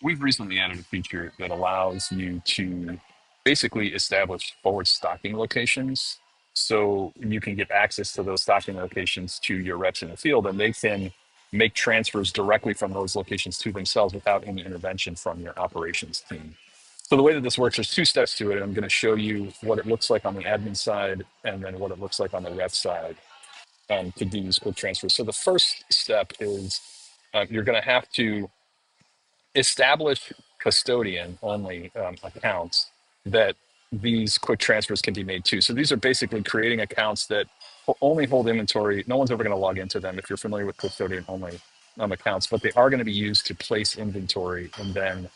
we've recently added a feature that allows you to basically establish forward stocking locations. So you can give access to those stocking locations to your reps in the field, and they can make transfers directly from those locations to themselves without any intervention from your operations team. So the way that this works, there's two steps to it. And I'm going to show you what it looks like on the admin side and then what it looks like on the rep side to do these quick transfers. So the first step is you're going to have to establish custodian only accounts that these quick transfers can be made to. So these are basically creating accounts that only hold inventory. No one's ever going to log into them if you're familiar with custodian only accounts, but they are going to be used to place inventory. And then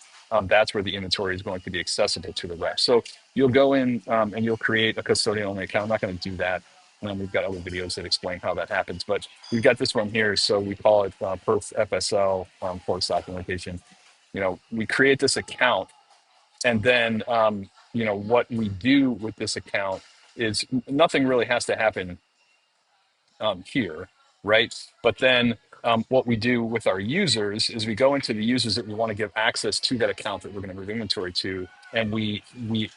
that's where the inventory is going to be accessible to the rep. So you'll go in and you'll create a custodian only account. I'm not going to do that. We've got other videos that explain how that happens, but we've got this one here. So we call it perf FSL forward stocking location. We create this account, and then what we do with this account is nothing really has to happen here, right? But then what we do with our users is we go into the users that we want to give access to that account that we're going to move inventory to, and we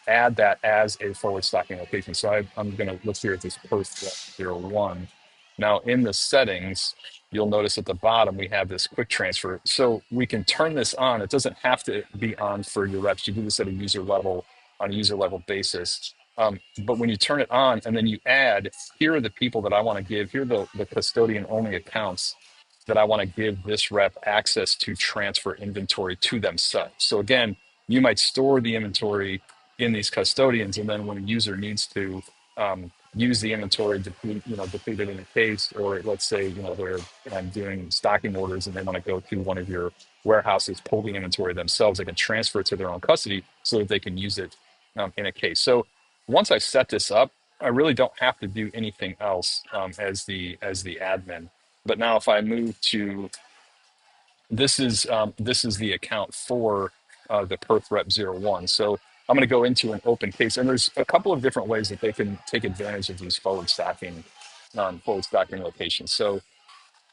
add that as a forward stocking location. So I'm going to look here at this post 01. Now in the settings, you'll notice at the bottom we have this quick transfer. So we can turn this on. It doesn't have to be on for your reps. You do this at a user level on a user level basis. But when you turn it on and then you add, here are the people that I want to give, here are the custodian only accounts that I want to give this rep access to transfer inventory to themselves. So again, you might store the inventory in these custodians, and then when a user needs to use the inventory, deplete it in a case, or let's say, they're doing stocking orders and they want to go to one of your warehouses, pull the inventory themselves, they can transfer it to their own custody so that they can use it in a case. So once I set this up, I really don't have to do anything else as the admin. But now if I move to this is the account for the perf rep 01. So I'm going to go into an open case, and there's a couple of different ways that they can take advantage of these forward stacking locations. So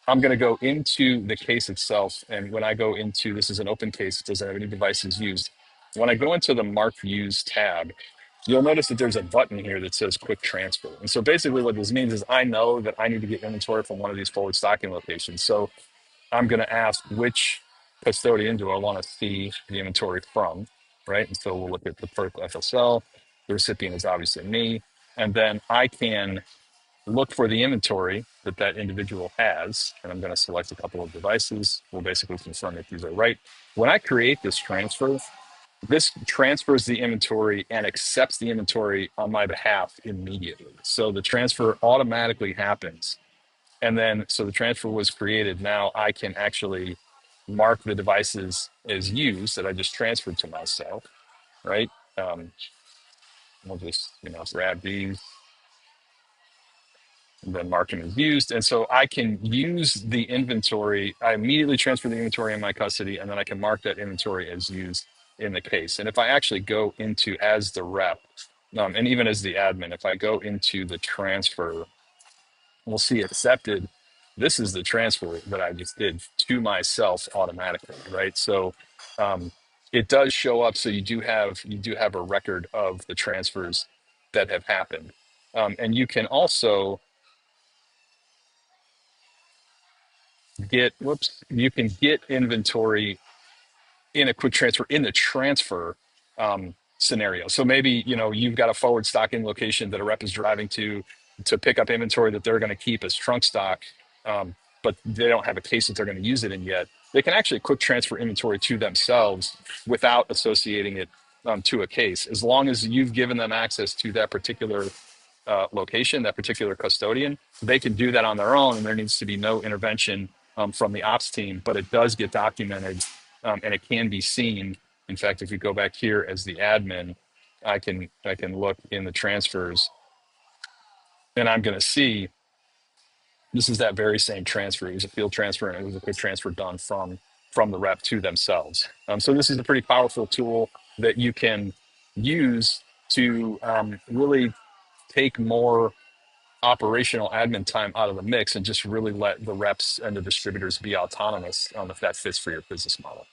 I'm going to go into the case itself, and when I go into, this is an open case, it doesn't have any devices used. When I go into the Mark Views tab, you'll notice that there's a button here that says quick transfer. And so basically what this means is I know that I need to get inventory from one of these forward stocking locations. So I'm going to ask which custodian do I want to see the inventory from, right? And so we'll look at the first FSL. The recipient is obviously me. And then I can look for the inventory that individual has. And I'm going to select a couple of devices. We'll basically confirm if these are right. When I create this transfer, this transfers the inventory and accepts the inventory on my behalf immediately. So the transfer automatically happens. And then, so the transfer was created. Now I can actually mark the devices as used that I just transferred to myself, right? We'll just, grab these and then mark them as used. And so I can use the inventory. I immediately transfer the inventory in my custody, and then I can mark that inventory as used in the case. And if I actually go into as the rep, and even as the admin, if I go into the transfer, we'll see accepted. This is the transfer that I just did to myself automatically, right? So it does show up. So you do have a record of the transfers that have happened, and you can also you can get inventory in a quick transfer in the transfer scenario. So maybe you've got a forward stocking location that a rep is driving to pick up inventory that they're going to keep as trunk stock, but they don't have a case that they're going to use it in yet. They can actually quick transfer inventory to themselves without associating it to a case, as long as you've given them access to that particular location, that particular custodian. They can do that on their own, and there needs to be no intervention from the ops team, but it does get documented and it can be seen. In fact, if you go back here as the admin, I can look in the transfers, and I'm going to see this is that very same transfer. It was a field transfer, and it was a quick transfer done from the rep to themselves. So this is a pretty powerful tool that you can use to really take more operational admin time out of the mix and just really let the reps and the distributors be autonomous if that fits for your business model.